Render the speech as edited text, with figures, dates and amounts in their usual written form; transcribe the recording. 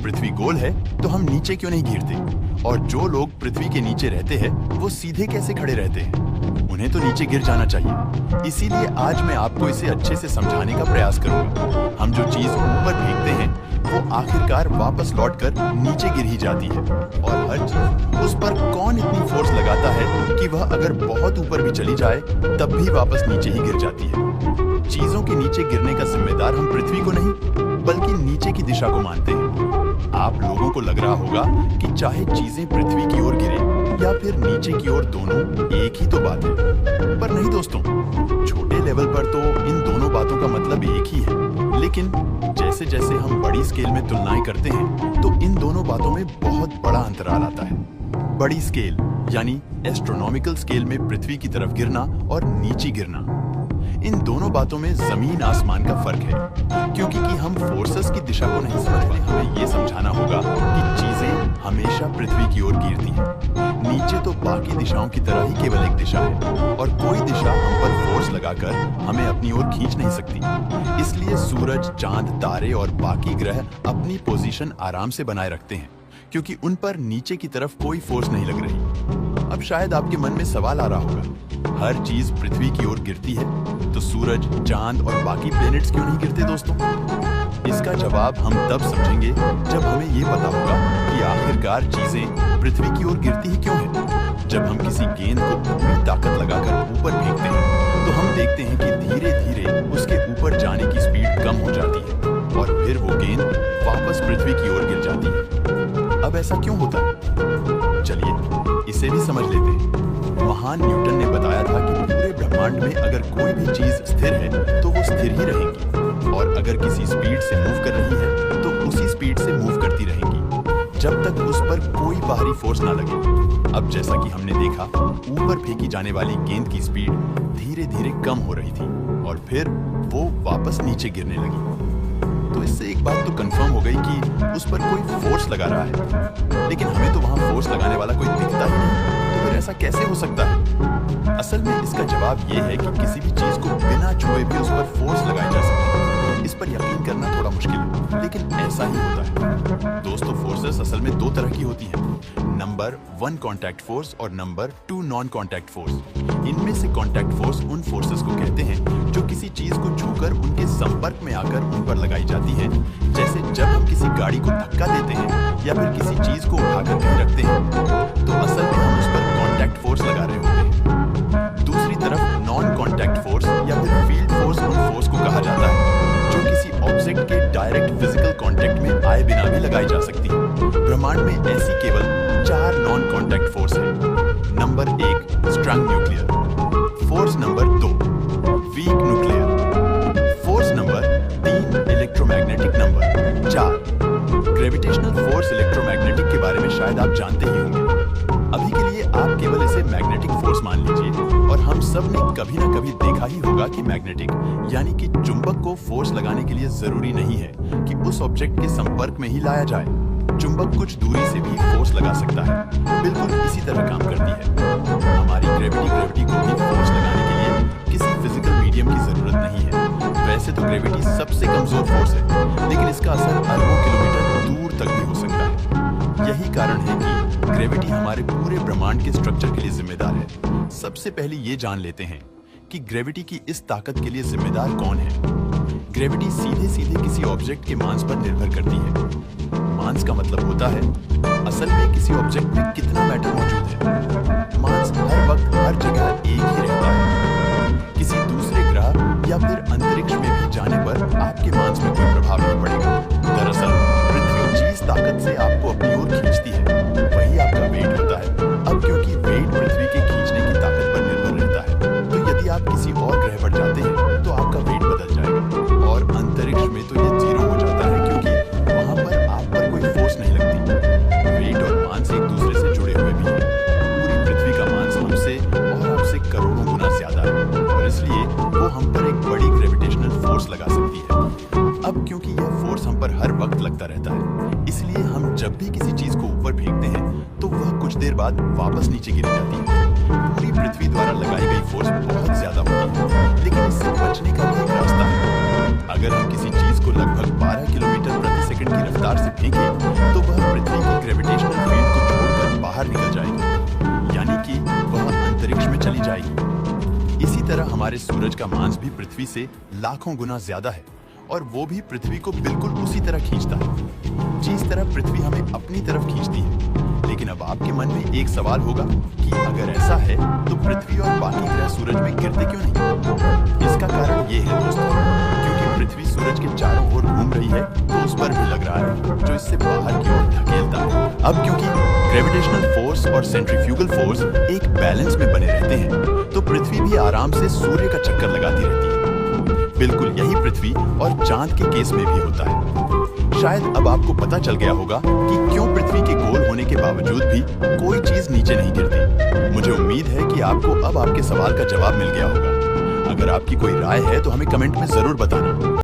पृथ्वी गोल है तो हम नीचे क्यों नहीं गिरते, और जो लोग पृथ्वी के नीचे रहते हैं वो सीधे कैसे खड़े रहते हैं, उन्हें तो नीचे गिर जाना चाहिए। इसीलिए आज मैं आपको इसे अच्छे से समझाने का प्रयास करूंगा। हम जो चीज ऊपर फेंकते हैं वो आखिरकार वापस लौटकर नीचे गिर ही जाती है, और हर चीज उस पर कौन इतनी फोर्स लगाता है कि वह अगर बहुत ऊपर भी चली जाए तब भी वापस नीचे ही गिर जाती है। चीजों के नीचे गिरने का जिम्मेदार हम पृथ्वी को नहीं बल्कि नीचे की दिशा को मानते हैं। आप लोगों को लग रहा होगा कि चाहे चीजें पृथ्वी की ओर गिरे या फिर नीचे की ओर, दोनों एक ही तो बात है। पर नहीं दोस्तों, छोटे लेवल पर तो इन दोनों बातों का मतलब एक ही है, लेकिन जैसे जैसे हम बड़ी स्केल में तुलनाएं करते हैं तो इन दोनों बातों में बहुत बड़ा अंतराल आता है। बड़ी स्केल यानी एस्ट्रोनॉमिकल स्केल में पृथ्वी की तरफ गिरना और नीचे गिरना, इन दोनों बातों में जमीन आसमान का फर्क है। क्योंकि हम फोर्सेस की दिशा को नहीं समझ रहे, हमें ये समझाना होगा कि चीजें हमेशा पृथ्वी की ओर गिरती हैं। नीचे तो बाकी दिशाओं की तरह ही केवल एक दिशा है, और कोई दिशा हम पर फोर्स लगाकर हमें अपनी ओर खींच नहीं सकती। इसलिए सूरज, चांद, तारे और बाकी ग्रह अपनी पोजीशन आराम से बनाए रखते हैं, क्योंकि उन पर नीचे की तरफ कोई फोर्स नहीं लग रही। अब शायद आपके मन में सवाल आ रहा होगा, हर चीज पृथ्वी की ओर गिरती है तो सूरज, चांद और बाकी प्लैनेट्स क्यों नहीं गिरते दोस्तों? इसका जवाब हम तब समझेंगे जब हमें ये पता होगा कि आखिरकार चीजें पृथ्वी की ओर गिरती ही क्यों हैं। जब हम किसी गेंद को पूरी ताकत लगाकर ऊपर फेंकते हैं तो हम देखते हैं कि धीरे धीरे उसके ऊपर जाने की स्पीड कम हो जाती है और फिर वो गेंद वापस पृथ्वी की ओर गिर जाती है। अब ऐसा क्यों होता है? चलिए इसे भी समझ लेते हैं। महान न्यूटन ने बताया था कि पूरे ब्रह्मांड में अगर कोई भी चीज स्थिर है तो वो स्थिर ही रहेगी, और अगर किसी स्पीड से मूव कर रही है तो उसी स्पीड से मूव करती रहेंगी जब तक उस पर कोई बाहरी फोर्स ना लगे। अब जैसा कि हमने देखा, ऊपर फेंकी जाने वाली गेंद की स्पीड धीरे धीरे कम हो रही थी और फिर वो वापस नीचे गिरने लगी। तो इससे एक बात तो कंफर्म हो गई कि उस पर कोई फोर्स लगा रहा है, लेकिन हमें तो वहां फोर्स लगाने वाला कोई दिखता ही नहीं। तो फिर ऐसा कैसे हो सकता है? असल में इसका जवाब ये है कि किसी भी चीज को बिना छुए भी उस पर फोर्स लगाई जा सकती है। इस पर यकीन करना थोड़ा मुश्किल है, लेकिन ऐसा ही होता है। दोस्तों, फोर्सेस असल में दो तरह की होती हैं, नंबर 1 कॉन्टैक्ट फोर्स और नंबर 2 नॉन कॉन्टैक्ट फोर्स। इनमें से कॉन्टैक्ट फोर्स उन फोर्सेस को कहते हैं जो किसी चीज को छूकर उनके संपर्क में आकर उन पर लगाई जाती है। जैसे जब हम किसी गाड़ी को धक्का देते हैं या फिर किसी चीज को उठाकर कहीं रखते हैं तो असल में हम उस पर कॉन्टैक्ट फोर्स लगा रहे होते हैं। दूसरी तरफ नॉन कॉन्टैक्ट फोर्स या फिर फील्ड फोर्स उन फोर्स को कहा जाता है जो किसी ऑब्जेक्ट के डायरेक्ट फिजिकल कांटेक्ट में आए बिना भी लगाई जा सकती है। ब्रह्मांड में ऐसी केवल 4 नॉन कॉन्टैक्ट फोर्स है। Number 1 strong nuclear, force number 2 weak nuclear, force number 3 electromagnetic, number 4 gravitational force. Electromagnetic के बारे में शायद आप जानते ही होंगे। अभी के लिए आप केवल इसे मैग्नेटिक फोर्स मान लीजिए, और हम सब ने कभी ना कभी देखा ही होगा कि मैग्नेटिक यानी कि चुंबक को फोर्स लगाने के लिए जरूरी नहीं है कि उस ऑब्जेक्ट के संपर्क में ही लाया जाए। चुंबक कुछ दूरी से भी फोर्स लगा सकता है, बिल्कुल इसी तरह काम करती है। हमारी ग्रेविटी को भी फोर्स लगाने के लिए किसी फिजिकल मीडियम की जरूरत नहीं है। वैसे तो ग्रेविटी सबसे कमजोर फोर्स है, लेकिन इसका असर अरबों किलोमीटर दूर तक भी हो सकता है। यही कारण है कि ग्रेविटी हमारे पूरे ब्रह्मांड के स्ट्रक्चर के लिए जिम्मेदार है। सबसे पहले ये जान लेते हैं कि ग्रेविटी की इस ताकत के लिए जिम्मेदार कौन है। ग्रेविटी सीधे सीधे किसी ऑब्जेक्ट के मास पर निर्भर करती है। मास का मतलब होता है असल में किसी ऑब्जेक्ट में कितना मैटर मौजूद है। मास हर वक्त हर जगह एक ही रहता है। किसी दूसरे ग्रह या फिर अंतरिक्ष में भी जाने पर आपके मास में कोई प्रभाव नहीं पड़ेगा। दरअसल पृथ्वी जिस ताकत से आपको अपनी ओर खींचती है वही आपका वेट होता है। अब क्योंकि वेट पृथ्वी के खींचने की ताकत पर निर्भर रहता है, तो यदि आप किसी और ग्रह पर जाते हैं तो आपका वेट बदल जाएगा, और अंतरिक्ष में तो ये 0 हो जाता है क्योंकि वहां पर आप पर कोई फोर्स नहीं लगती। वेट और मास एक दूसरे से जुड़े हुए भी हैं। पूरी पृथ्वी का मास हमसे और आपसे करोड़ों गुना ज्यादा है, और इसलिए वो हम पर एक बड़ी ग्रेविटेशनल फोर्स लगा सकती है। अब क्योंकि यह फोर्स हम पर हर वक्त लगता रहता है, इसलिए हम जब भी किसी चीज को ऊपर फेंकते हैं तो वह कुछ देर बाद वापस नीचे गिर जाती है। पूरी पृथ्वी द्वारा लगाई गई फोर्स बहुत ज्यादा होती है, लेकिन इससे बचने का भी एक रास्ता है। अगर हम किसी चीज को लगभग 12 किलोमीटर प्रति सेकंड की रफ्तार रफ्तार से फेंके तो वह पृथ्वी की ग्रेविटेशनल फील्ड को छोड़कर बाहर निकल जाएगी, यानी कि वह अंतरिक्ष में चली जाएगी। इसी तरह हमारे सूरज का मास भी पृथ्वी से लाखों गुना ज्यादा है और वो भी पृथ्वी को बिल्कुल उसी तरह खींचता है जिस तरह पृथ्वी हमें अपनी तरफ खींचती है। लेकिन अब आपके मन में एक सवाल होगा कि अगर ऐसा है तो पृथ्वी और बाकी ग्रह सूरज में गिरते क्यों नहीं? इसका कारण ये है दोस्तों, क्योंकि पृथ्वी सूरज के चारों ओर घूम रही है तो उस पर भी लग रहा है जो इससे बाहर की ओर धकेलता है। अब क्योंकि ग्रेविटेशनल फोर्स और सेंट्रीफ्यूगल फोर्स एक बैलेंस में बने रहते हैं तो पृथ्वी भी आराम से सूर्य का चक्कर लगाती रहती है। बिल्कुल यही पृथ्वी और चांद के केस में भी होता है। शायद अब आपको पता चल गया होगा कि क्यों पृथ्वी के गोल होने के बावजूद भी कोई चीज नीचे नहीं गिरती। मुझे उम्मीद है कि आपको अब आपके सवाल का जवाब मिल गया होगा। अगर आपकी कोई राय है तो हमें कमेंट में जरूर बताना।